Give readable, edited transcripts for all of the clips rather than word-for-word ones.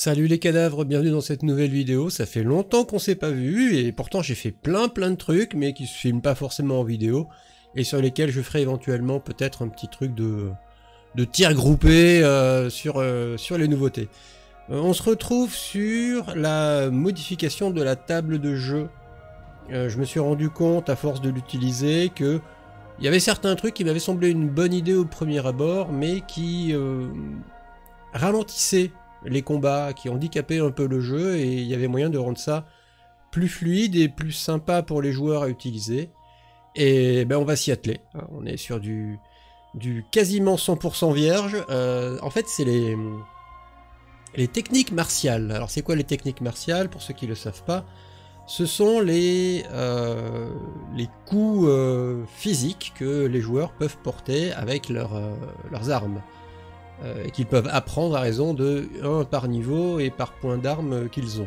Salut les cadavres, bienvenue dans cette nouvelle vidéo. Ça fait longtemps qu'on s'est pas vu et pourtant j'ai fait plein de trucs mais qui se filment pas forcément en vidéo et sur lesquels je ferai éventuellement peut-être un petit truc de tir groupé sur les nouveautés. On se retrouve sur la modification de la table de jeu. Je me suis rendu compte à force de l'utiliser que il y avait certains trucs qui m'avaient semblé une bonne idée au premier abord mais qui ralentissaient les combats, qui handicapaient un peu le jeu, et il y avait moyen de rendre ça plus fluide et plus sympa pour les joueurs à utiliser. Et ben on va s'y atteler. On est sur du quasiment 100% vierge. En fait c'est les techniques martiales. Alors c'est quoi les techniques martiales pour ceux qui ne le savent pas? Ce sont les coups physiques que les joueurs peuvent porter avec leurs armes. Et qu'ils peuvent apprendre à raison de 1 par niveau et par point d'arme qu'ils ont.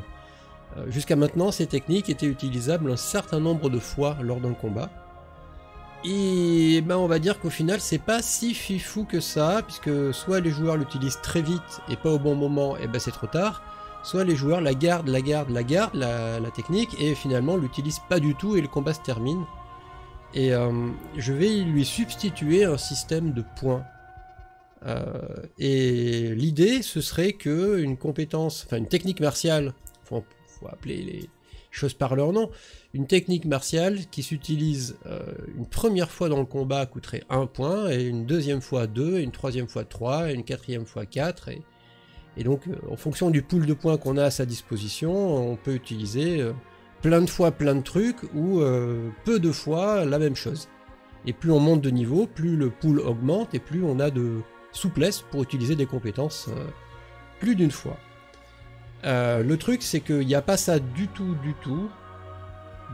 Jusqu'à maintenant, ces techniques étaient utilisables un certain nombre de fois lors d'un combat. Et ben on va dire qu'au final, c'est pas si fifou que ça, puisque soit les joueurs l'utilisent très vite et pas au bon moment, et ben c'est trop tard, soit les joueurs la gardent la technique, et finalement l'utilisent pas du tout et le combat se termine. Et je vais lui substituer un système de points. Et l'idée ce serait que une compétence, enfin une technique martiale, faut appeler les choses par leur nom, une technique martiale qui s'utilise une première fois dans le combat coûterait 1 point, et une deuxième fois 2, et une troisième fois 3, et une quatrième fois 4, et donc en fonction du pool de points qu'on a à sa disposition, on peut utiliser plein de fois plein de trucs, ou peu de fois la même chose. Et plus on monte de niveau, plus le pool augmente, et plus on a de souplesse pour utiliser des compétences plus d'une fois. Le truc c'est qu'il n'y a pas ça du tout,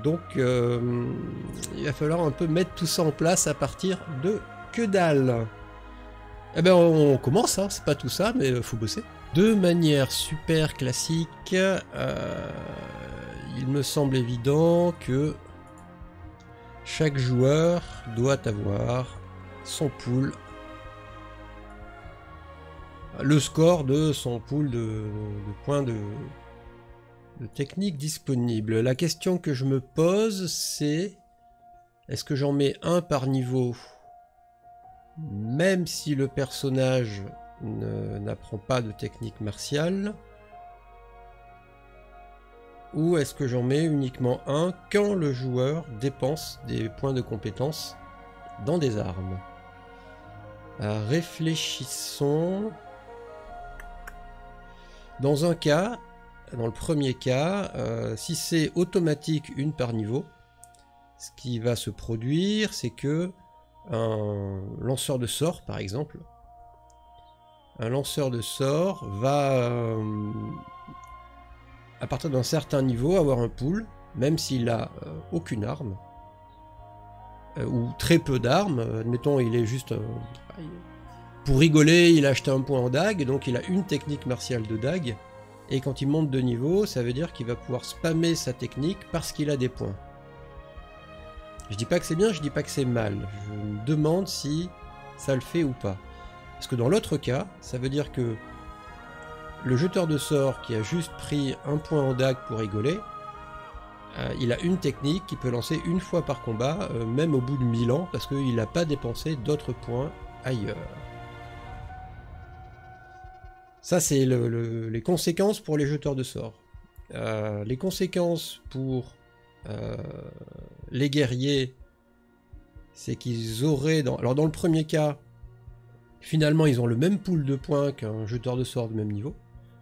donc il va falloir un peu mettre tout ça en place à partir de que dalle. Eh ben on commence, hein, c'est pas tout ça, mais faut bosser. De manière super classique, il me semble évident que chaque joueur doit avoir son pool, le score de son pool de points de technique disponible. La question que je me pose, c'est est-ce que j'en mets 1 par niveau même si le personnage n'apprend pas de technique martiale, ou est-ce que j'en mets uniquement 1 quand le joueur dépense des points de compétence dans des armes? Réfléchissons. Dans un cas, dans le premier cas, si c'est automatique 1 par niveau, ce qui va se produire, c'est que un lanceur de sorts, par exemple, un lanceur de sorts va, à partir d'un certain niveau, avoir un pool, même s'il a aucune arme, ou très peu d'armes. Admettons, il est juste... pour rigoler, il a acheté un point en dague, donc il a une technique martiale de dague, et quand il monte de niveau, ça veut dire qu'il va pouvoir spammer sa technique parce qu'il a des points. Je dis pas que c'est bien, je dis pas que c'est mal, je me demande si ça le fait ou pas. Parce que dans l'autre cas, ça veut dire que le jeteur de sorts qui a juste pris un point en dague pour rigoler, il a une technique qui peut lancer 1 fois par combat, même au bout de 1000 ans, parce qu'il n'a pas dépensé d'autres points ailleurs. Ça, c'est les conséquences pour les jeteurs de sorts. Les conséquences pour les guerriers, c'est qu'ils auraient... Alors dans le premier cas, finalement, ils ont le même pool de points qu'un jeteur de sorts de même niveau.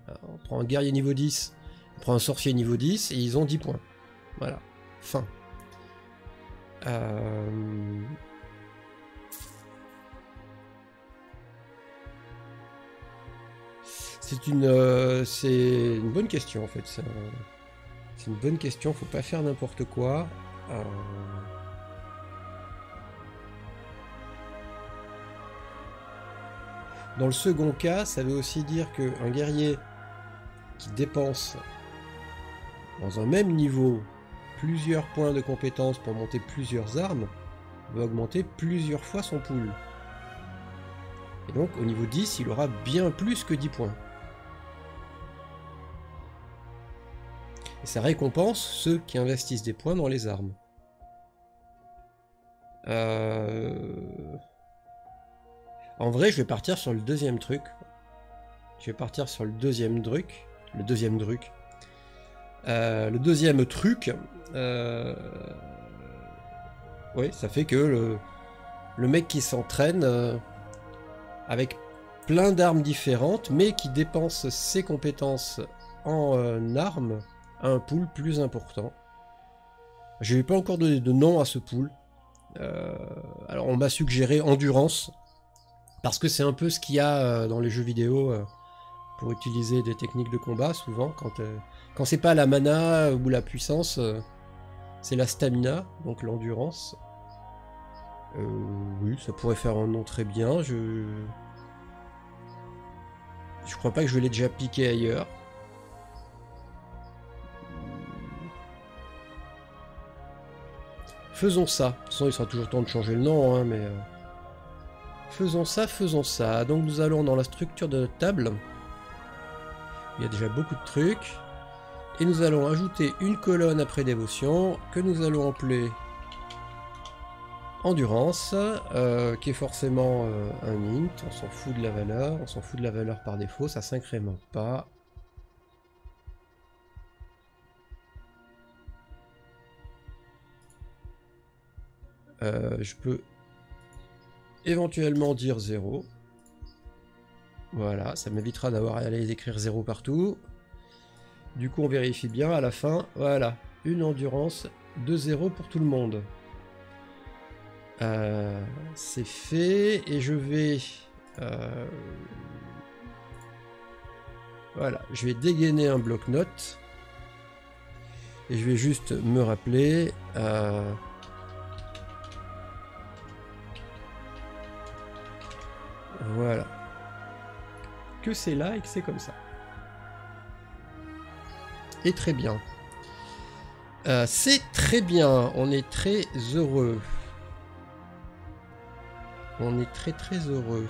Alors, on prend un guerrier niveau 10, on prend un sorcier niveau 10, et ils ont 10 points. Voilà, fin. C'est une bonne question en fait. C'est une bonne question, faut pas faire n'importe quoi. Dans le second cas, ça veut aussi dire qu'un guerrier qui dépense dans un même niveau plusieurs points de compétence pour monter plusieurs armes va augmenter plusieurs fois son pool. Et donc au niveau 10, il aura bien plus que 10 points. Et ça récompense ceux qui investissent des points dans les armes. En vrai, je vais partir sur le deuxième truc. Je vais partir sur le deuxième truc. Le deuxième truc. Oui, ça fait que le mec qui s'entraîne avec plein d'armes différentes, mais qui dépense ses compétences en armes, a un pool plus important. Je n'ai pas encore donné de nom à ce pool. Alors on m'a suggéré endurance, parce que c'est un peu ce qu'il y a dans les jeux vidéo pour utiliser des techniques de combat, souvent, quand c'est pas la mana ou la puissance, c'est la stamina, donc l'endurance. Oui, ça pourrait faire un nom très bien, je crois pas que je l'ai déjà piqué ailleurs. Faisons ça. De toute façon, il sera toujours temps de changer le nom, hein, mais... Faisons ça, faisons ça. Donc nous allons dans la structure de notre table. Il y a déjà beaucoup de trucs. Et nous allons ajouter une colonne après dévotion, que nous allons appeler endurance, qui est forcément un int. On s'en fout de la valeur. On s'en fout de la valeur par défaut, ça s'incrémente pas. Je peux éventuellement dire 0. Voilà, ça m'évitera d'avoir à aller écrire 0 partout. Du coup, on vérifie bien à la fin. Voilà, une endurance de 0 pour tout le monde. C'est fait. Et je vais... voilà, je vais dégainer un bloc-notes. Et je vais juste me rappeler... voilà. Que c'est là et que c'est comme ça. Et très bien. C'est très bien. On est très heureux. On est très très heureux.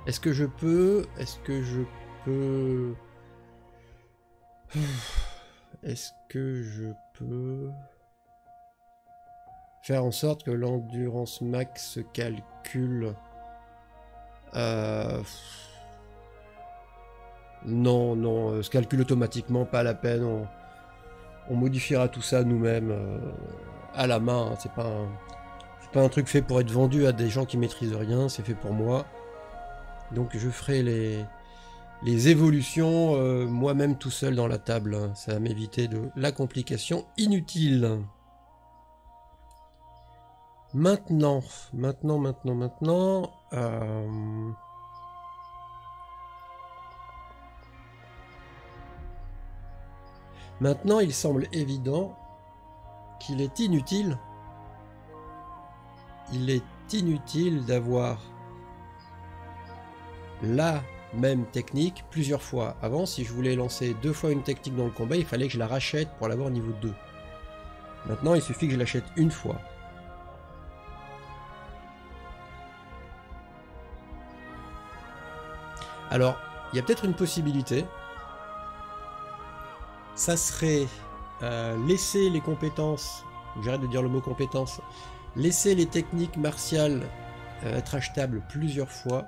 Est-ce que je peux... Est-ce que je peux... Est-ce que je peux... faire en sorte que l'endurance max se calcule... Non, non, se calcule automatiquement, pas la peine. On modifiera tout ça nous-mêmes à la main. Hein. C'est pas un truc fait pour être vendu à des gens qui maîtrisent rien, c'est fait pour moi. Donc je ferai les évolutions moi-même tout seul dans la table. Hein. Ça va m'éviter de la complication inutile. Maintenant. Maintenant, il semble évident qu'il est inutile. Il est inutile d'avoir la même technique plusieurs fois. Avant, si je voulais lancer 2 fois une technique dans le combat, il fallait que je la rachète pour l'avoir niveau 2. Maintenant, il suffit que je l'achète une fois. Alors, il y a peut-être une possibilité. Ça serait laisser les compétences, j'arrête de dire le mot compétence, laisser les techniques martiales être achetables plusieurs fois.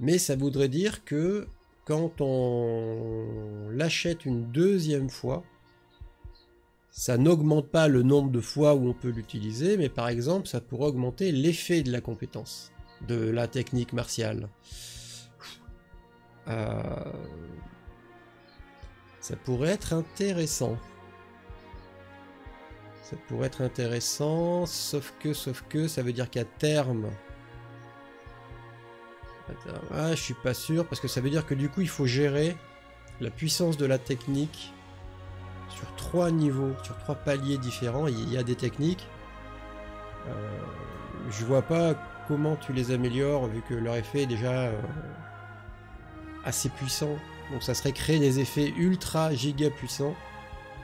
Mais ça voudrait dire que quand on l'achète une deuxième fois, ça n'augmente pas le nombre de fois où on peut l'utiliser, mais par exemple, ça pourrait augmenter l'effet de la compétence, de la technique martiale. Ça pourrait être intéressant. Ça pourrait être intéressant, sauf que, ça veut dire qu'à terme... Attends, ah, je suis pas sûr, parce que ça veut dire que du coup, il faut gérer la puissance de la technique sur 3 niveaux, sur 3 paliers différents. Il y a des techniques. Je vois pas comment tu les améliores, vu que leur effet est déjà assez puissant. Donc ça serait créer des effets ultra giga puissants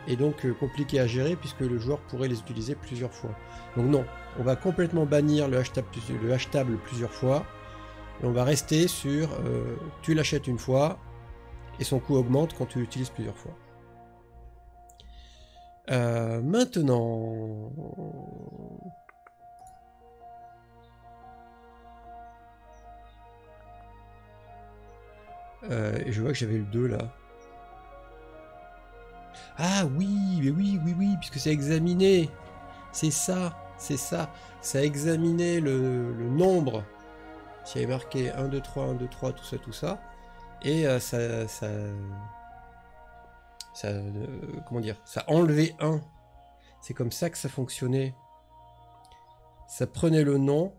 et donc compliqué à gérer puisque le joueur pourrait les utiliser plusieurs fois. Donc non, on va complètement bannir le achetable plusieurs fois Et on va rester sur tu l'achètes une fois et son coût augmente quand tu l'utilises plusieurs fois. Maintenant... et je vois que j'avais le 2 là. Ah oui, mais oui, puisque c'est examiné. C'est ça, c'est ça. Ça a examiné le nombre. S'il y avait marqué 1, 2, 3, 1, 2, 3, tout ça. Et comment dire, ça a enlevé 1. C'est comme ça que ça fonctionnait. Ça prenait le nom,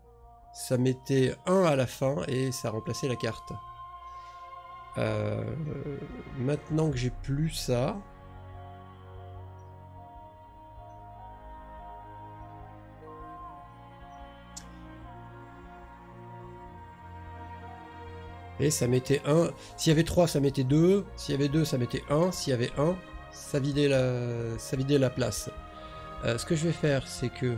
ça mettait 1 à la fin et ça remplaçait la carte. Maintenant que j'ai plus ça... Et ça mettait 1. S'il y avait 3, ça mettait 2. S'il y avait 2, ça mettait 1. S'il y avait 1, ça vidait la place. Ce que je vais faire, c'est que...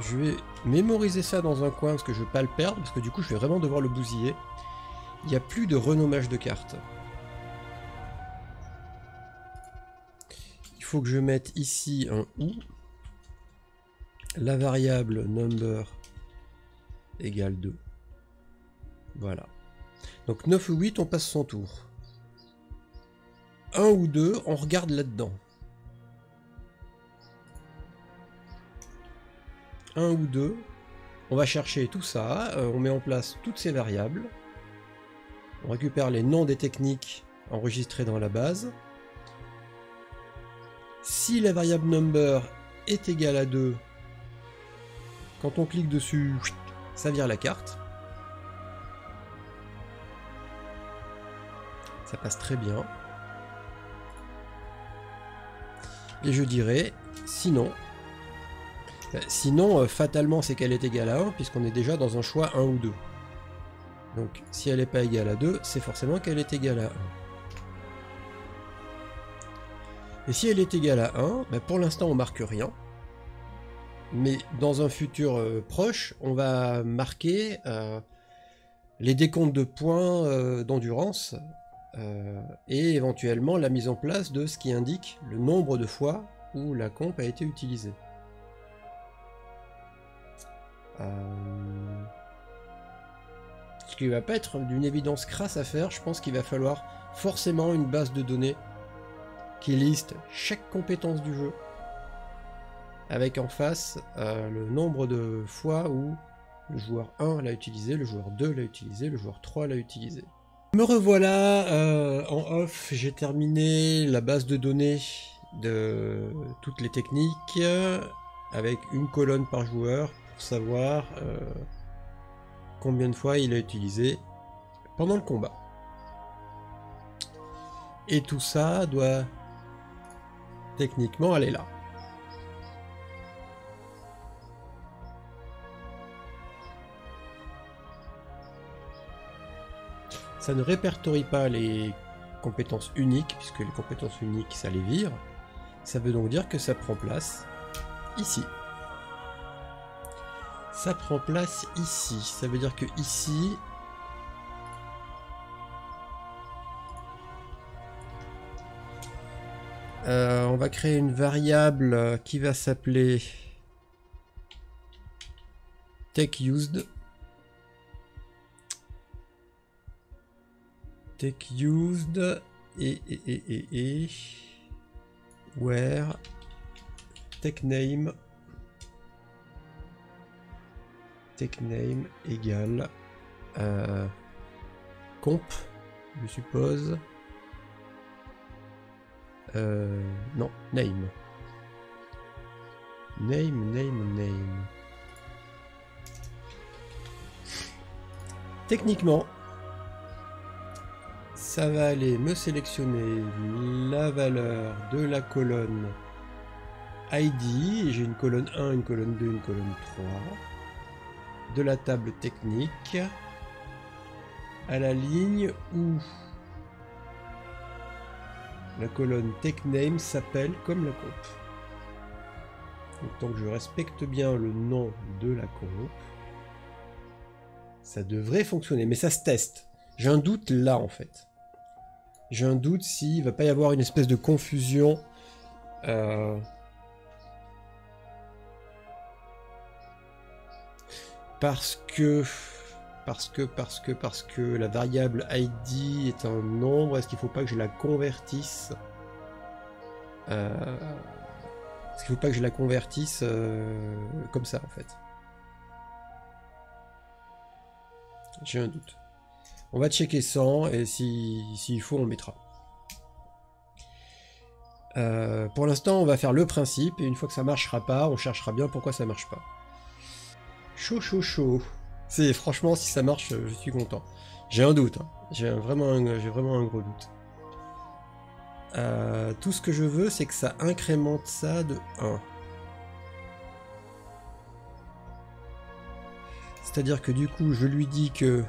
je vais mémoriser ça dans un coin parce que je ne veux pas le perdre, parce que du coup je vais vraiment devoir le bousiller. Il n'y a plus de renommage de cartes. Il faut que je mette ici un OU. La variable number égale 2. Voilà. Donc 9 ou 8, on passe son tour. 1 ou 2, on regarde là-dedans. 1 ou 2, on va chercher tout ça, on met en place toutes ces variables. On récupère les noms des techniques enregistrées dans la base. Si la variable number est égale à 2, quand on clique dessus, ça vire la carte. Ça passe très bien. Et je dirais, sinon, fatalement, c'est qu'elle est égale à 1, puisqu'on est déjà dans un choix 1 ou 2. Donc, si elle n'est pas égale à 2, c'est forcément qu'elle est égale à 1. Et si elle est égale à 1, ben pour l'instant, on marque rien. Mais dans un futur proche, on va marquer les décomptes de points d'endurance et éventuellement la mise en place de ce qui indique le nombre de fois où la comp a été utilisée. Ce qui va pas être d'une évidence crasse à faire, je pense qu'il va falloir forcément une base de données qui liste chaque compétence du jeu, avec en face le nombre de fois où le joueur 1 l'a utilisé, le joueur 2 l'a utilisé, le joueur 3 l'a utilisé. Me revoilà en off, j'ai terminé la base de données de toutes les techniques avec une colonne par joueur pour savoir combien de fois il a utilisé pendant le combat. Et tout ça doit techniquement aller là. Ça ne répertorie pas les compétences uniques, puisque les compétences uniques, ça les vire. Ça veut donc dire que ça prend place ici. Ça prend place ici. Ça veut dire que ici... on va créer une variable qui va s'appeler TechUsed. TechUsed et where TechName égale comp, je suppose. Non, name. Name. Techniquement, ça va aller me sélectionner la valeur de la colonne ID. J'ai une colonne 1, une colonne 2, une colonne 3. De la table technique à la ligne où la colonne TechName s'appelle comme la comp. Donc tant que je respecte bien le nom de la comp, ça devrait fonctionner, mais ça se teste. J'ai un doute là en fait. J'ai un doute s'il va pas y avoir une espèce de confusion. Parce que la variable ID est un nombre. Est-ce qu'il faut pas que je la convertisse Est-ce qu'il faut pas que je la convertisse comme ça en fait? J'ai un doute. On va checker 100 et s'il faut on mettra. Pour l'instant on va faire le principe et une fois que ça marchera pas, on cherchera bien pourquoi ça marche pas. Chaud chaud chaud. C'est franchement si ça marche je suis content. J'ai un doute, hein. J'ai vraiment un gros doute. Tout ce que je veux c'est que ça incrémente ça de 1. C'est-à-dire que du coup je lui dis que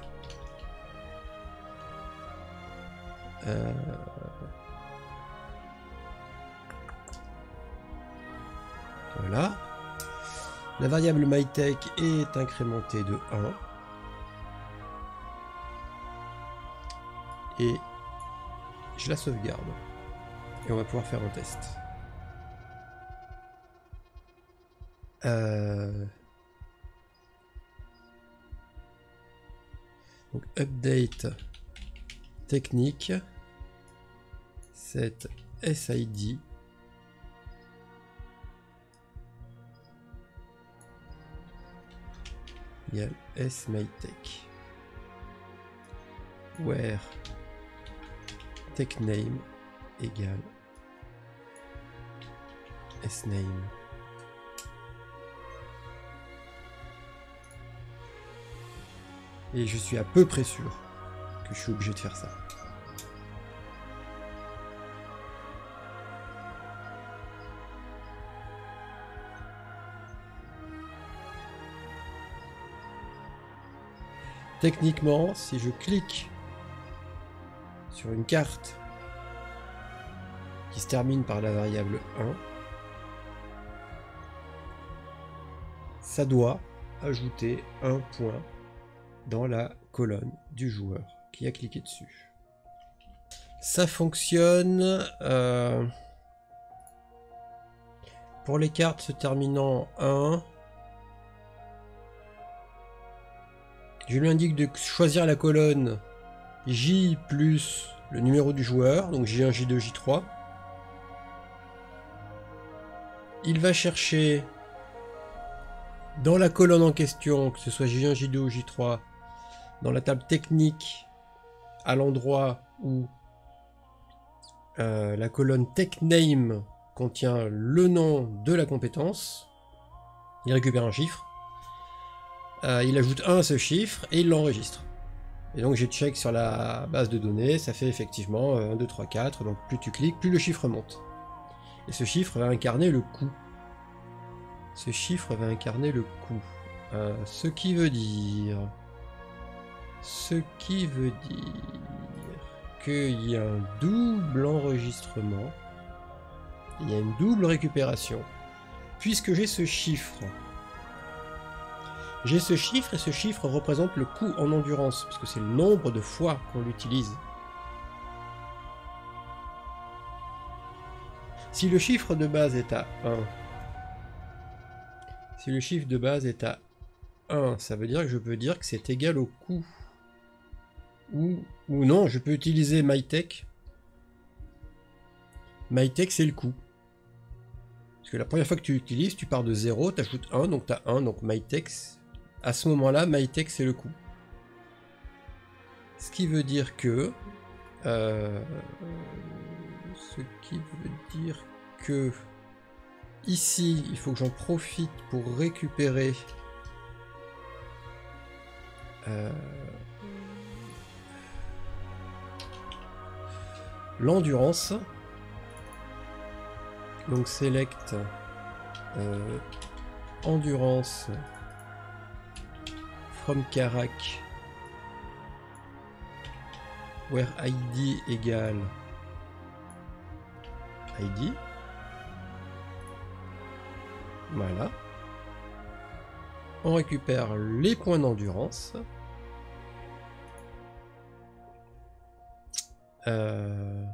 voilà. La variable myTech est incrémentée de 1. Et je la sauvegarde. Et on va pouvoir faire un test. Donc update technique. Set SID. Égale SMyTech. Where TechName égale SName. Et je suis à peu près sûr que je suis obligé de faire ça. Techniquement, si je clique sur une carte qui se termine par la variable 1, ça doit ajouter un point dans la colonne du joueur qui a cliqué dessus. Ça fonctionne pour les cartes se terminant en 1. Je lui indique de choisir la colonne J plus le numéro du joueur, donc J1, J2, J3. Il va chercher dans la colonne en question, que ce soit J1, J2 ou J3, dans la table technique, à l'endroit où la colonne TechName contient le nom de la compétence. Il récupère un chiffre. Il ajoute 1 à ce chiffre et il l'enregistre. Et donc j'ai check sur la base de données, ça fait effectivement 1, 2, 3, 4, donc plus tu cliques, plus le chiffre monte. Et ce chiffre va incarner le coût. Ce chiffre va incarner le coût. Ce qui veut dire qu'il y a un double enregistrement, il y a une double récupération, puisque j'ai ce chiffre. J'ai ce chiffre et ce chiffre représente le coût en endurance, parce que c'est le nombre de fois qu'on l'utilise. Si le chiffre de base est à 1, si le chiffre de base est à 1, ça veut dire que je peux dire que c'est égal au coût. Ou non, je peux utiliser myTech. myTech c'est le coût. Parce que la première fois que tu l'utilises, tu pars de 0, tu ajoutes 1, donc tu as 1, donc myTech. À ce moment-là, myTech c'est le coût. Ce qui veut dire que... ici, il faut que j'en profite pour récupérer... l'endurance. Donc select endurance from Carac where ID égale ID. Voilà. On récupère les points d'endurance. On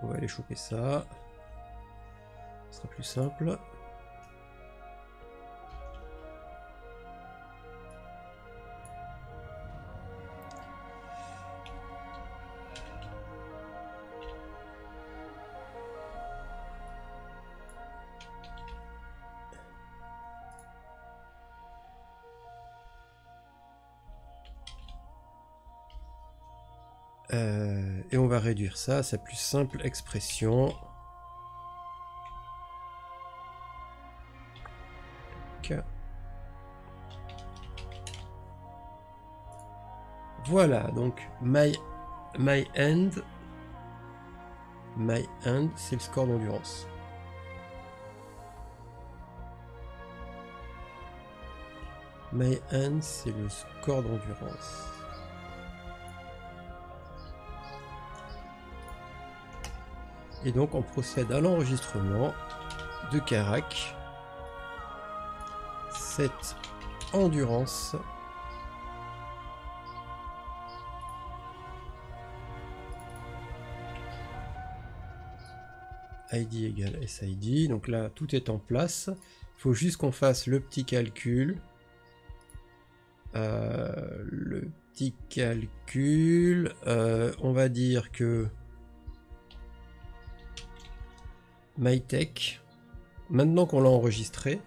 va aller choper ça. Ce sera plus simple. Et on va réduire ça à sa plus simple expression. Voilà, donc my end, c'est le score d'endurance. My end, c'est le score d'endurance. Et donc on procède à l'enregistrement de Karak. Cette endurance ID égale SID. Donc là tout est en place. Il faut juste qu'on fasse le petit calcul. On va dire que MyTech, maintenant qu'on l'a enregistré,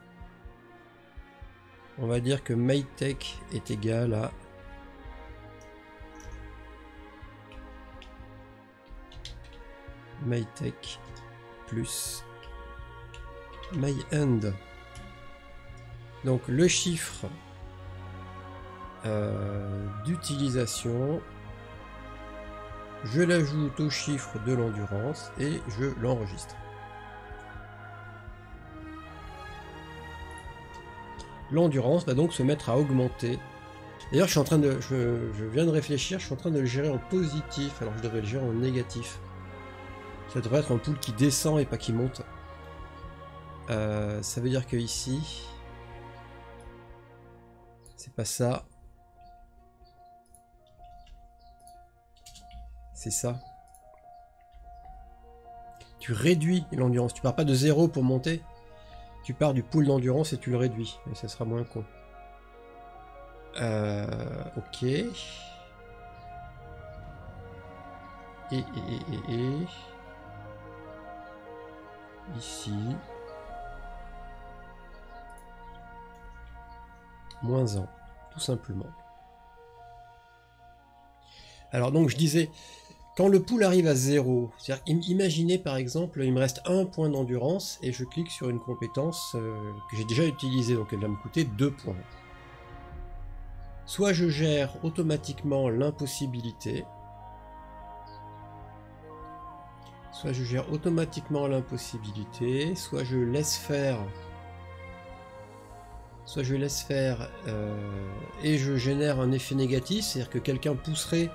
on va dire que MyTech est égal à MyTech plus MyEnd. Donc le chiffre d'utilisation, je l'ajoute au chiffre de l'endurance et je l'enregistre. L'endurance va donc se mettre à augmenter. D'ailleurs, je viens de réfléchir, je suis en train de le gérer en positif, alors je devrais le gérer en négatif. Ça devrait être un pool qui descend et pas qui monte. Ça veut dire que ici, c'est pas ça. C'est ça. Tu réduis l'endurance. Tu pars pas de 0 pour monter. Tu pars du pool d'endurance et tu le réduis. Et ça sera moins con. Ok. Et ici. Moins 1. Tout simplement. Alors donc je disais, quand le pool arrive à 0, c'est-à-dire imaginez par exemple, il me reste un point d'endurance et je clique sur une compétence que j'ai déjà utilisée, donc elle va me coûter 2 points. Soit je gère automatiquement l'impossibilité, soit je laisse faire, et je génère un effet négatif, c'est-à-dire que quelqu'un pousserait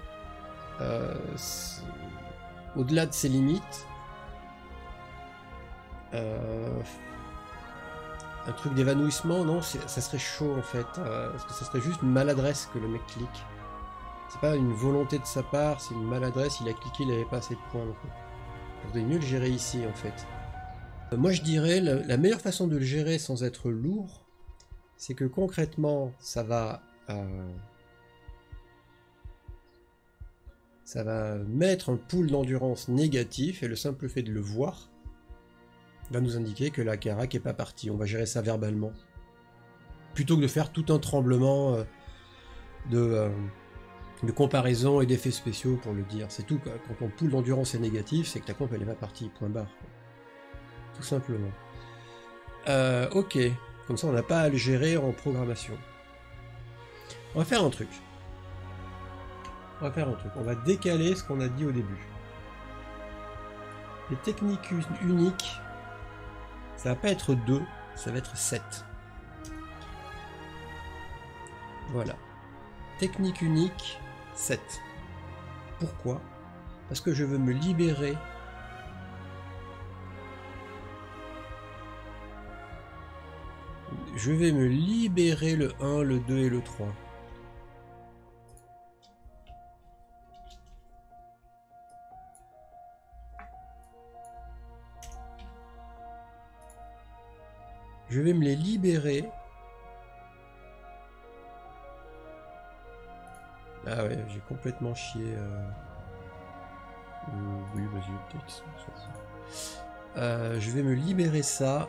au-delà de ses limites, un truc d'évanouissement, non, ça serait chaud en fait, parce que ça serait juste une maladresse que le mec clique. C'est pas une volonté de sa part, c'est une maladresse, il a cliqué, il n'avait pas assez de points. Donc il faudrait mieux le gérer ici en fait. Moi je dirais, la meilleure façon de le gérer sans être lourd, c'est que concrètement ça va mettre un pool d'endurance négatif, et le simple fait de le voir va nous indiquer que la Karak n'est pas partie. On va gérer ça verbalement. Plutôt que de faire tout un tremblement de comparaison et d'effets spéciaux pour le dire. C'est tout. Quand ton pool d'endurance est négatif, c'est que ta comp elle n'est pas partie. Point barre. Tout simplement. Ok. Comme ça on n'a pas à le gérer en programmation. On va faire un truc. On va décaler ce qu'on a dit au début. Les techniques uniques, ça va pas être 2, ça va être 7. Voilà. Technique unique, 7. Pourquoi? Parce que je veux me libérer. Je vais me libérer le 1, le 2 et le 3. Je vais me les libérer. Ah ouais, j'ai complètement chié. Oui, vas-y, peut-être. Je vais me libérer ça.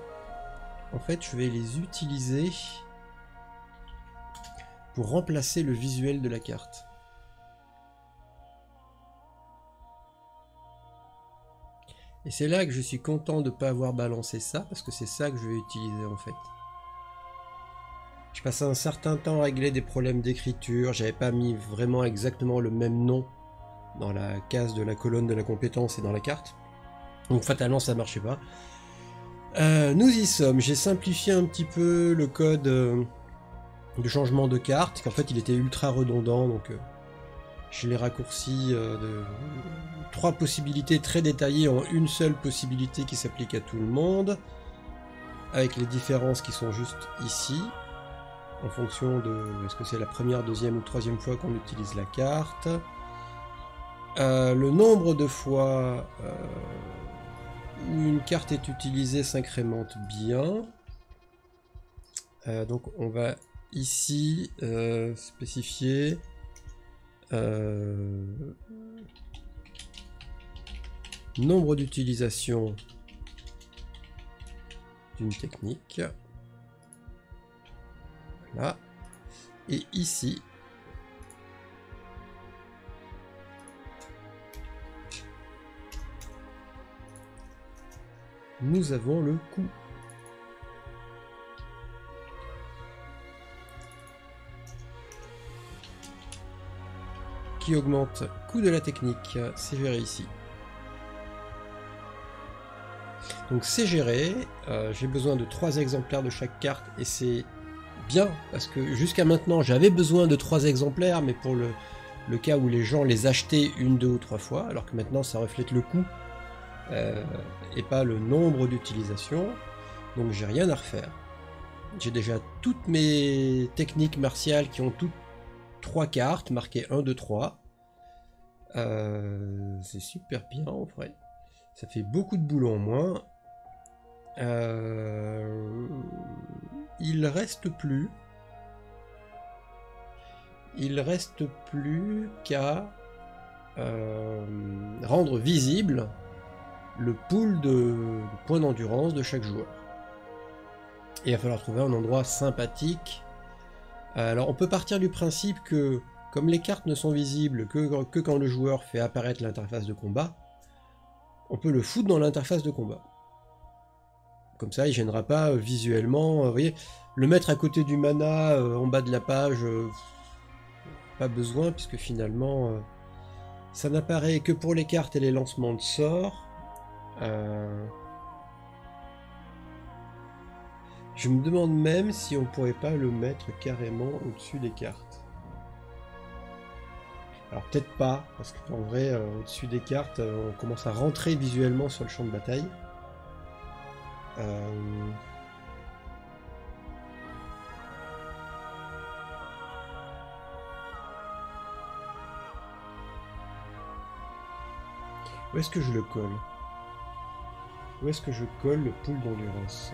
En fait, je vais les utiliser pour remplacer le visuel de la carte. Et c'est là que je suis content de ne pas avoir balancé ça, parce que c'est ça que je vais utiliser en fait. Je passais un certain temps à régler des problèmes d'écriture, j'avais pas mis vraiment exactement le même nom dans la case de la colonne de la compétence et dans la carte. Donc fatalement ça marchait pas. Nous y sommes, j'ai simplifié un petit peu le code de changement de carte, qu'en fait il était ultra redondant, donc je l'ai raccourci de 3 possibilités très détaillées en une seule possibilité qui s'applique à tout le monde, avec les différences qui sont juste ici, en fonction de est-ce que c'est la première, deuxième ou troisième fois qu'on utilise la carte. Le nombre de fois où une carte est utilisée s'incrémente bien. Donc on va ici spécifier nombre d'utilisation d'une technique. Voilà. Et ici, nous avons le coût. Qui augmente coût de la technique, c'est géré ici. Donc c'est géré, j'ai besoin de 3 exemplaires de chaque carte et c'est bien parce que jusqu'à maintenant j'avais besoin de 3 exemplaires mais pour le cas où les gens les achetaient 1, 2 ou 3 fois, alors que maintenant ça reflète le coût et pas le nombre d'utilisations, donc j'ai rien à refaire. J'ai déjà toutes mes techniques martiales qui ont toutes 3 cartes marquées 1, 2, 3. C'est super bien en vrai. Ça fait beaucoup de boulot en moins. Il reste plus qu'à rendre visible le pool de points d'endurance de chaque joueur. Et il va falloir trouver un endroit sympathique. Alors on peut partir du principe que comme les cartes ne sont visibles que quand le joueur fait apparaître l'interface de combat, on peut le foutre dans l'interface de combat. Comme ça, il ne gênera pas visuellement. Vous voyez, le mettre à côté du mana en bas de la page, pas besoin, puisque finalement, ça n'apparaît que pour les cartes et les lancements de sorts. Je me demande même si on pourrait pas le mettre carrément au-dessus des cartes. Alors peut-être pas, parce qu'en vrai, au-dessus des cartes, on commence à rentrer visuellement sur le champ de bataille. Où est-ce que je le colle? Où est-ce que je colle le pool d'endurance?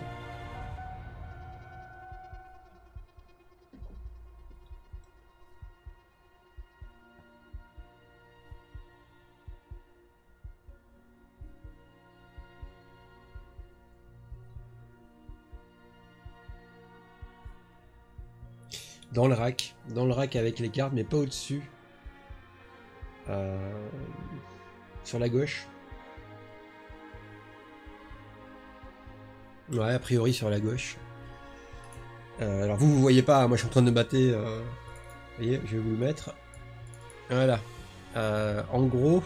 Dans le rack avec les cartes, mais pas au-dessus. Sur la gauche. Ouais, a priori sur la gauche. Alors vous voyez pas, moi je suis en train de me battre. Vous voyez, je vais vous le mettre. Voilà. En gros,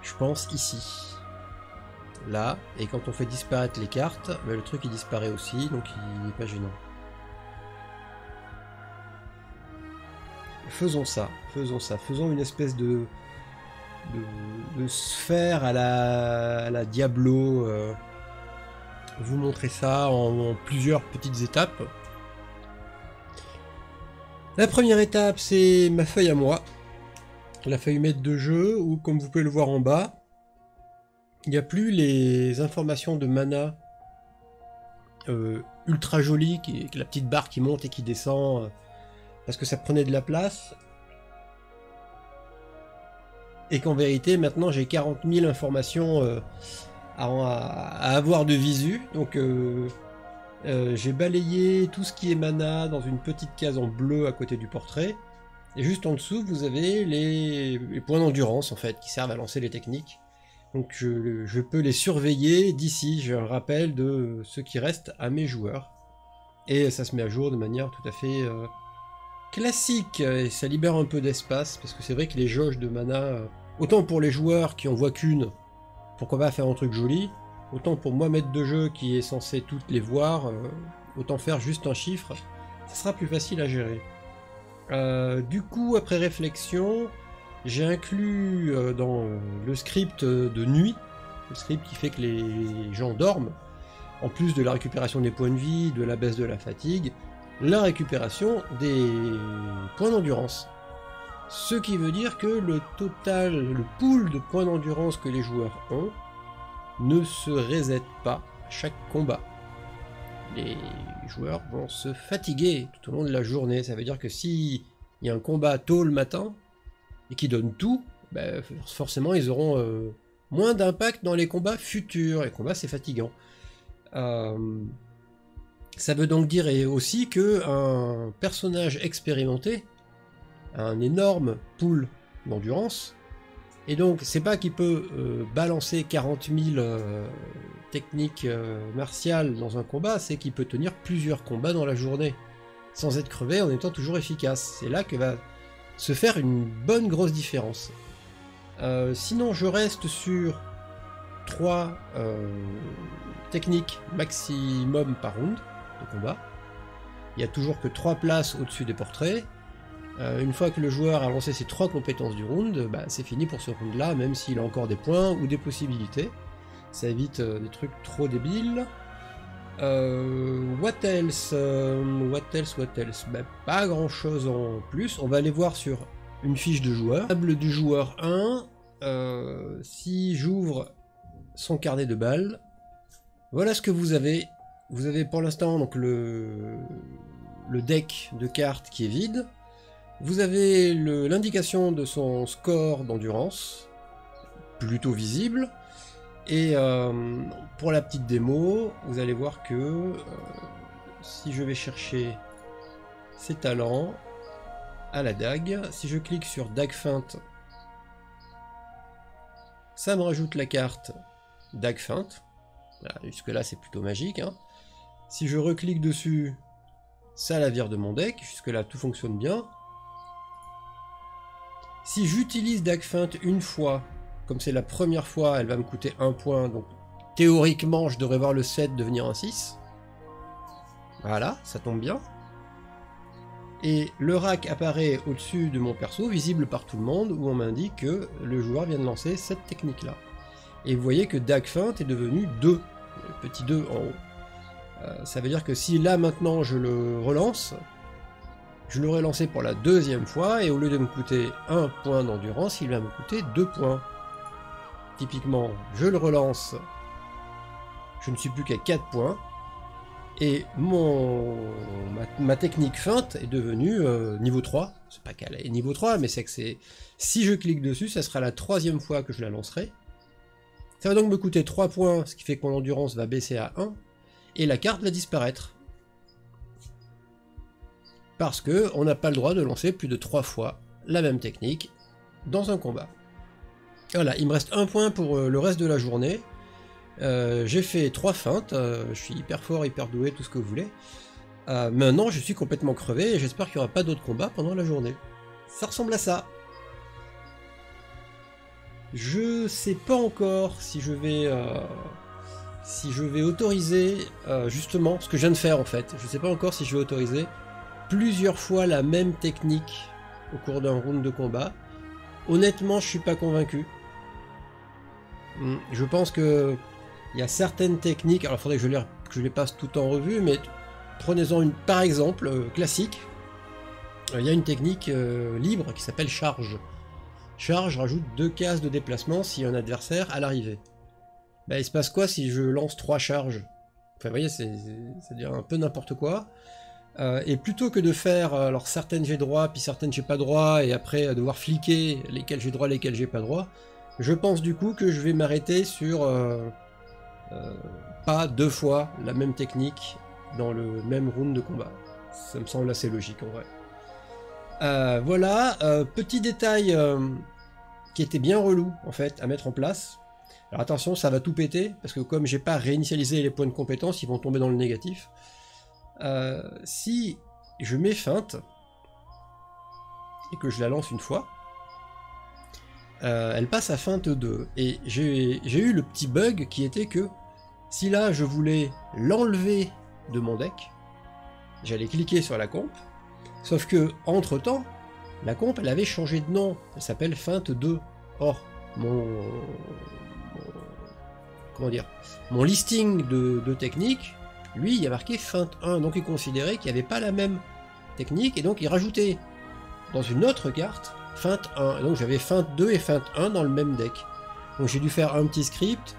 je pense ici. Là, et quand on fait disparaître les cartes, bah, le truc il disparaît aussi, donc il n'est pas gênant. Faisons ça, faisons une espèce de de se faire à la Diablo, vous montrer ça en plusieurs petites étapes. La première étape, c'est ma feuille à moi, la feuille maître de jeu, où comme vous pouvez le voir en bas, il n'y a plus les informations de mana ultra jolies, la petite barre qui monte et qui descend, parce que ça prenait de la place. Et qu'en vérité, maintenant, j'ai 40 000 informations à avoir de visu. Donc, j'ai balayé tout ce qui est mana dans une petite case en bleu à côté du portrait. Et juste en dessous, vous avez les points d'endurance, en fait, qui servent à lancer les techniques. Donc, je peux les surveiller d'ici. J'ai un rappel de ce qui reste à mes joueurs. Et ça se met à jour de manière tout à fait classique. Et ça libère un peu d'espace, parce que c'est vrai que les jauges de mana, autant pour les joueurs qui en voient qu'une, pourquoi pas faire un truc joli, autant pour moi maître de jeu qui est censé toutes les voir, autant faire juste un chiffre, ça sera plus facile à gérer. Du coup, après réflexion, j'ai inclus dans le script de nuit, le script qui fait que les gens dorment, en plus de la récupération des points de vie, de la baisse de la fatigue, la récupération des points d'endurance. Ce qui veut dire que le total, le pool de points d'endurance que les joueurs ont, ne se reset pas à chaque combat. Les joueurs vont se fatiguer tout au long de la journée. Ça veut dire que s'il y a un combat tôt le matin, et qui donne tout, ben forcément ils auront moins d'impact dans les combats futurs. Les combats c'est fatigant. Ça veut donc dire aussi qu'un personnage expérimenté a un énorme pool d'endurance, et donc c'est pas qu'il peut balancer 40 000 techniques martiales dans un combat, c'est qu'il peut tenir plusieurs combats dans la journée, sans être crevé en étant toujours efficace. C'est là que va se faire une bonne grosse différence. Sinon je reste sur 3 techniques maximum par round de combat. Il n'y a toujours que 3 places au-dessus des portraits. Une fois que le joueur a lancé ses 3 compétences du round, bah, c'est fini pour ce round là, même s'il a encore des points ou des possibilités. Ça évite des trucs trop débiles. What else? Bah, pas grand chose en plus. On va aller voir sur une fiche de joueur. Table du joueur 1. Si j'ouvre son carnet de balles, voilà ce que vous avez. Vous avez pour l'instant donc le deck de cartes qui est vide. Vous avez l'indication de son score d'endurance, plutôt visible. Et pour la petite démo, vous allez voir que si je vais chercher ses talents à la dague, si je clique sur dague feinte, ça me rajoute la carte dague feinte. Jusque là c'est plutôt magique, hein. Si je reclique dessus, ça la vire de mon deck. Jusque là tout fonctionne bien. Si j'utilise dague feinte une fois, comme c'est la première fois, elle va me coûter 1 point, donc théoriquement je devrais voir le 7 devenir un 6. Voilà, ça tombe bien. Et le rack apparaît au-dessus de mon perso, visible par tout le monde, où on m'indique que le joueur vient de lancer cette technique-là. Et vous voyez que dague feinte est devenu 2, le petit 2 en haut. Ça veut dire que si là maintenant je le relance, je l'aurais lancé pour la 2e fois, et au lieu de me coûter 1 point d'endurance, il va me coûter 2 points. Typiquement, je le relance, je ne suis plus qu'à 4 points, et ma technique feinte est devenue niveau 3. C'est pas qu'elle est niveau 3, mais c'est que si je clique dessus, ça sera la 3e fois que je la lancerai. Ça va donc me coûter 3 points, ce qui fait que mon endurance va baisser à 1, et la carte va disparaître. Parce que on n'a pas le droit de lancer plus de 3 fois la même technique dans un combat. Voilà, il me reste 1 point pour le reste de la journée. J'ai fait 3 feintes, je suis hyper fort, hyper doué, tout ce que vous voulez. Maintenant je suis complètement crevé et j'espère qu'il n'y aura pas d'autres combats pendant la journée. Ça ressemble à ça. Je sais pas encore si je vais autoriser justement ce que je viens de faire en fait. Je sais pas encore si je vais autoriser plusieurs fois la même technique au cours d'un round de combat. Honnêtement, je suis pas convaincu. Je pense que il y a certaines techniques, alors il faudrait que je les passe tout en revue, mais prenez-en une par exemple classique. Il y a une technique libre qui s'appelle charge. Charge rajoute 2 cases de déplacement si un adversaire à l'arrivée. Bah, il se passe quoi si je lance 3 charges? Enfin, vous voyez, c'est dire un peu n'importe quoi. Et plutôt que de faire alors certaines j'ai droit, puis certaines j'ai pas droit, et après devoir fliquer lesquelles j'ai droit, lesquelles j'ai pas droit, je pense du coup que je vais m'arrêter sur pas 2 fois la même technique dans le même round de combat. Ça me semble assez logique en vrai. Voilà, petit détail qui était bien relou en fait à mettre en place. Alors attention, ça va tout péter, parce que comme j'ai pas réinitialisé les points de compétence, ils vont tomber dans le négatif. Si je mets feinte, et que je la lance une fois, elle passe à feinte 2. Et j'ai eu le petit bug qui était que, si là je voulais l'enlever de mon deck, j'allais cliquer sur la comp, sauf que, entre temps, la comp elle avait changé de nom, elle s'appelle feinte 2. Or, mon listing de techniques, lui, il y a marqué feinte 1, donc il considérait qu'il n'y avait pas la même technique, et donc il rajoutait dans une autre carte feinte 1. Et donc j'avais feinte 2 et feinte 1 dans le même deck. Donc j'ai dû faire un petit script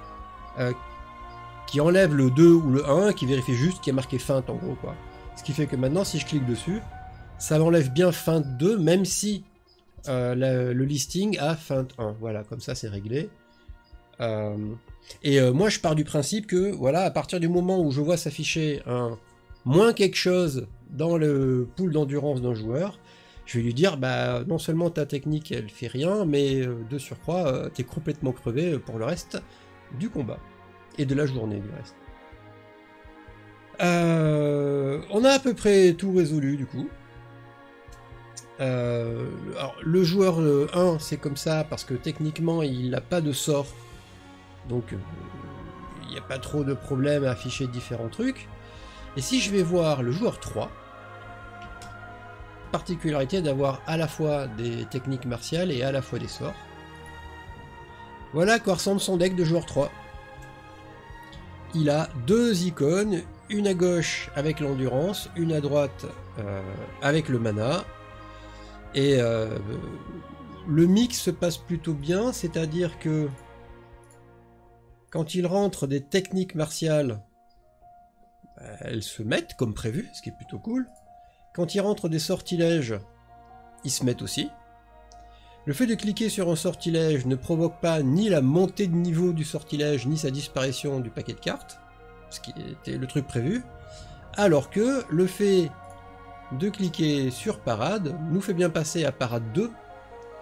qui enlève le 2 ou le 1, qui vérifie juste qu'il y a marqué feinte en gros, quoi. Ce qui fait que maintenant, si je clique dessus, ça m'enlève bien feinte 2, même si le listing a feinte 1. Voilà, comme ça c'est réglé. Moi je pars du principe que voilà, à partir du moment où je vois s'afficher un moins quelque chose dans le pool d'endurance d'un joueur, je vais lui dire bah non seulement ta technique elle fait rien, mais de surcroît t'es complètement crevé pour le reste du combat et de la journée du reste. On a à peu près tout résolu du coup. Alors, le joueur 1 c'est comme ça parce que techniquement il n'a pas de sort. Donc, il n'y a pas trop de problème à afficher différents trucs. Et si je vais voir le joueur 3, particularité d'avoir à la fois des techniques martiales et à la fois des sorts. Voilà à quoi ressemble son deck de joueur 3. Il a 2 icônes, une à gauche avec l'endurance, une à droite avec le mana. Et le mix se passe plutôt bien, c'est-à-dire que quand il rentre des techniques martiales, elles se mettent comme prévu, ce qui est plutôt cool. Quand il rentre des sortilèges, ils se mettent aussi. Le fait de cliquer sur un sortilège ne provoque pas ni la montée de niveau du sortilège, ni sa disparition du paquet de cartes, ce qui était le truc prévu. Alors que le fait de cliquer sur parade nous fait bien passer à parade 2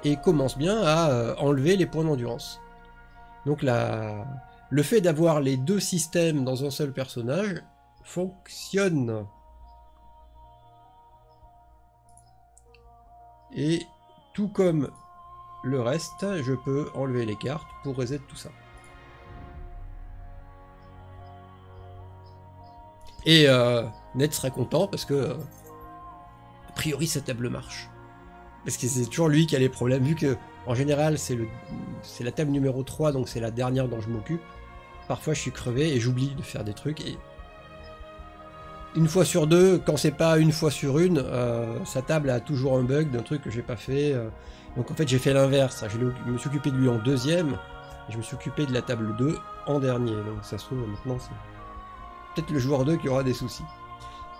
et commence bien à enlever les points d'endurance. Donc le fait d'avoir les 2 systèmes dans un seul personnage fonctionne. Et tout comme le reste, je peux enlever les cartes pour reset tout ça. Et Ned sera content parce que a priori sa table marche. Parce que c'est toujours lui qui a les problèmes, vu que en général c'est la table numéro 3, donc c'est la dernière dont je m'occupe. Parfois je suis crevé et j'oublie de faire des trucs, et une fois sur deux, quand c'est pas une fois sur une, sa table a toujours un bug d'un truc que j'ai pas fait. Donc en fait j'ai fait l'inverse, je me suis occupé de lui en deuxième, et je me suis occupé de la table 2 en dernier. Donc ça se trouve maintenant c'est peut-être le joueur 2 qui aura des soucis.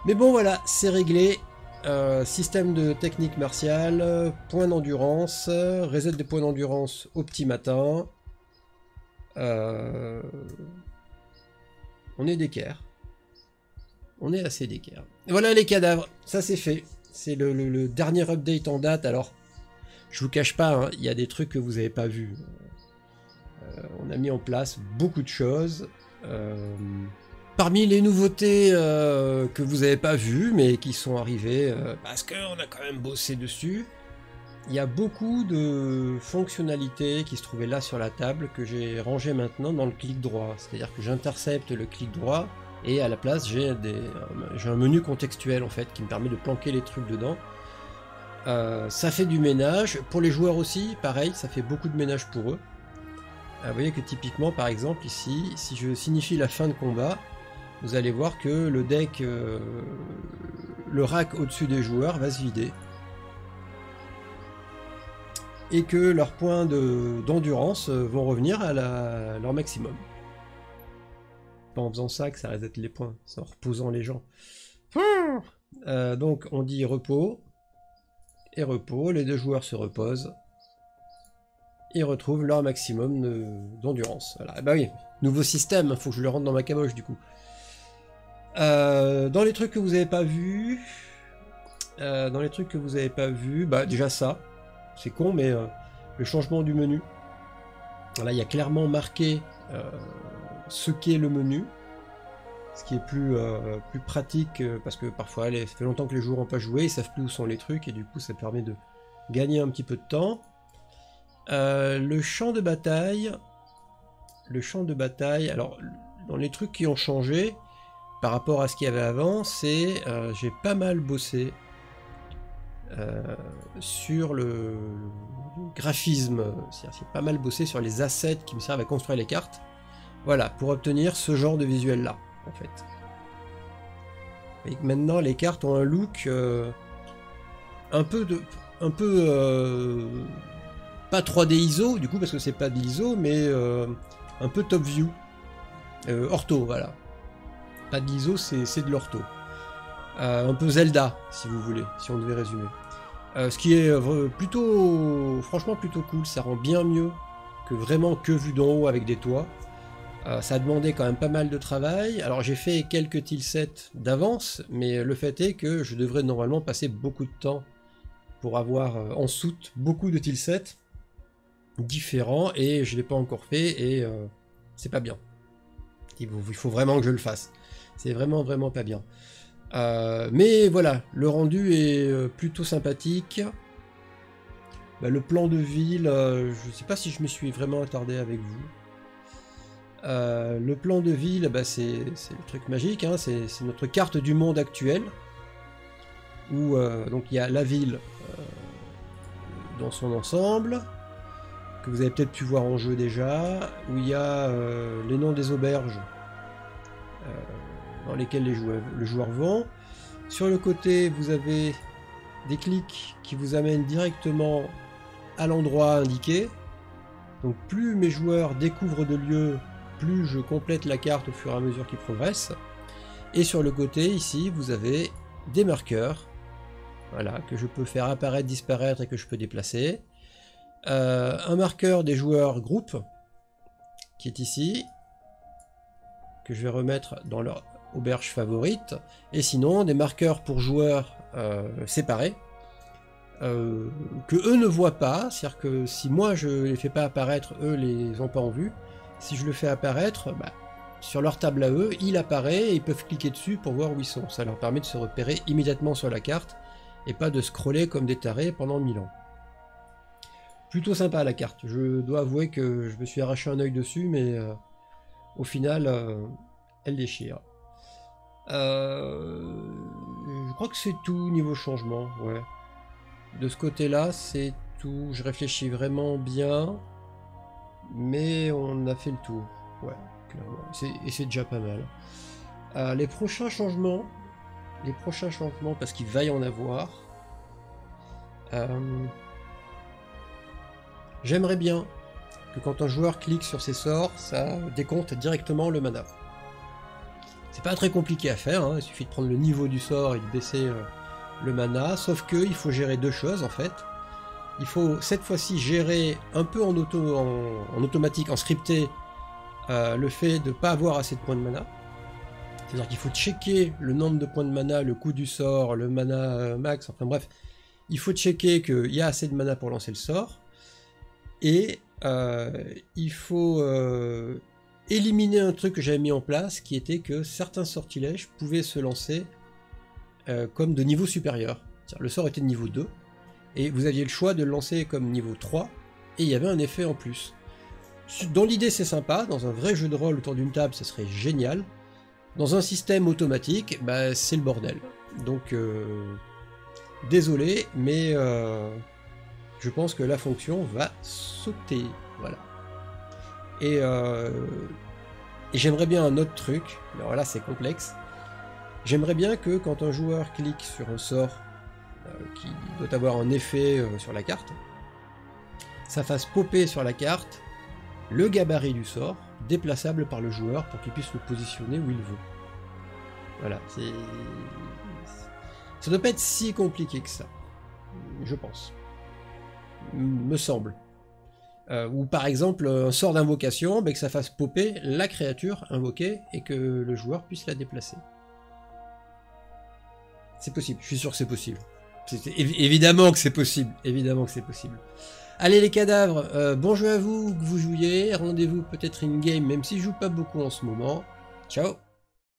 Mais bon voilà, c'est réglé. Système de technique martiale, points d'endurance, reset des points d'endurance au petit matin. On est d'équerre. On est assez d'équerre. Voilà les cadavres, ça c'est fait. C'est le dernier update en date. Alors, je vous cache pas, hein, il y a des trucs que vous n'avez pas vus. On a mis en place beaucoup de choses. Parmi les nouveautés que vous n'avez pas vues, mais qui sont arrivées, parce qu'on a quand même bossé dessus, il y a beaucoup de fonctionnalités qui se trouvaient là sur la table que j'ai rangées maintenant dans le clic droit. C'est-à-dire que j'intercepte le clic droit et à la place j'ai un menu contextuel en fait qui me permet de planquer les trucs dedans. Ça fait du ménage. Pour les joueurs aussi, pareil, ça fait beaucoup de ménage pour eux. vous voyez que typiquement, par exemple, ici, si je signifie la fin de combat, vous allez voir que le deck, le rack au-dessus des joueurs va se vider. Et que leurs points d'endurance vont revenir à leur maximum. Pas en faisant ça que ça reset les points, c'est en reposant les gens. Donc on dit repos, et repos, les deux joueurs se reposent, et retrouvent leur maximum d'endurance. Voilà. Bah oui, nouveau système, il faut que je le rentre dans ma caboche du coup. Dans les trucs que vous n'avez pas vus, bah déjà ça, c'est con, mais le changement du menu. Là, il y a clairement marqué ce qu'est le menu, ce qui est plus pratique, parce que parfois, ça fait longtemps que les joueurs n'ont pas joué, ils savent plus où sont les trucs, et du coup, ça permet de gagner un petit peu de temps. Le champ de bataille, alors, dans les trucs qui ont changé, par rapport à ce qu'il y avait avant, c'est j'ai pas mal bossé sur le graphisme, c'est-à-dire j'ai pas mal bossé sur les assets qui me servent à construire les cartes, voilà, pour obtenir ce genre de visuel là, en fait. Et maintenant les cartes ont un look un peu pas 3D ISO du coup parce que c'est pas de l'ISO, mais un peu top view, ortho, voilà. Pas de l'ISO, c'est de l'ortho. Un peu Zelda, si vous voulez, si on devait résumer. Ce qui est franchement plutôt cool, ça rend bien mieux que vraiment que vu d'en haut avec des toits. Ça a demandé quand même pas mal de travail. Alors j'ai fait quelques tilsets d'avance, mais le fait est que je devrais normalement passer beaucoup de temps pour avoir en soute beaucoup de tilsets différents, et je ne l'ai pas encore fait, et c'est pas bien. Il faut vraiment que je le fasse. C'est vraiment pas bien. Mais voilà, le rendu est plutôt sympathique. Bah, le plan de ville, je ne sais pas si je me suis vraiment attardé avec vous. Le plan de ville, bah, c'est le truc magique, hein, c'est notre carte du monde actuel, où donc il y a la ville dans son ensemble, que vous avez peut-être pu voir en jeu déjà, où il y a les noms des auberges dans lesquelles le joueur vont. Sur le côté, vous avez des clics qui vous amènent directement à l'endroit indiqué. Donc plus mes joueurs découvrent de lieux, plus je complète la carte au fur et à mesure qu'ils progressent. Et sur le côté, ici, vous avez des marqueurs, voilà, que je peux faire apparaître, disparaître et que je peux déplacer. Un marqueur des joueurs groupe, qui est ici, que je vais remettre dans leur auberge favorite, et sinon des marqueurs pour joueurs séparés, que eux ne voient pas, c'est-à-dire que si moi je les fais pas apparaître, eux les ont pas en vue. Si je le fais apparaître, bah, sur leur table à eux, il apparaît et ils peuvent cliquer dessus pour voir où ils sont. Ça leur permet de se repérer immédiatement sur la carte et pas de scroller comme des tarés pendant 1000 ans. Plutôt sympa la carte, je dois avouer que je me suis arraché un œil dessus, mais au final, elle déchire. Je crois que c'est tout niveau changement, ouais. De ce côté-là, c'est tout. Je réfléchis vraiment bien, mais on a fait le tour, ouais, clairement. Et c'est déjà pas mal. Les prochains changements, parce qu'il va y en avoir. J'aimerais bien que quand un joueur clique sur ses sorts, ça décompte directement le mana. C'est pas très compliqué à faire, hein, il suffit de prendre le niveau du sort et de baisser le mana, sauf que il faut gérer deux choses en fait. Il faut cette fois-ci gérer un peu en automatique, en scripté, le fait de ne pas avoir assez de points de mana. C'est-à-dire qu'il faut checker le nombre de points de mana, le coût du sort, le mana max, enfin bref, il faut checker qu'il y a assez de mana pour lancer le sort. Et il faut éliminer un truc que j'avais mis en place, qui était que certains sortilèges pouvaient se lancer comme de niveau supérieur. Le sort était de niveau 2, et vous aviez le choix de le lancer comme niveau 3, et il y avait un effet en plus. Dans l'idée c'est sympa, dans un vrai jeu de rôle autour d'une table ça serait génial. Dans un système automatique, bah, c'est le bordel. Donc désolé, mais je pense que la fonction va sauter. Voilà. Et j'aimerais bien un autre truc, mais alors là c'est complexe. J'aimerais bien que quand un joueur clique sur un sort qui doit avoir un effet sur la carte, ça fasse popper sur la carte le gabarit du sort, déplaçable par le joueur pour qu'il puisse le positionner où il veut. Voilà, ça doit pas être si compliqué que ça, je pense. Me semble. Ou par exemple un sort d'invocation, que ça fasse popper la créature invoquée et que le joueur puisse la déplacer. C'est possible, je suis sûr que c'est possible. Évidemment que c'est possible, évidemment que c'est possible. Allez les cadavres, bon jeu à vous, que vous jouiez, rendez-vous peut-être in-game, même si je joue pas beaucoup en ce moment. Ciao!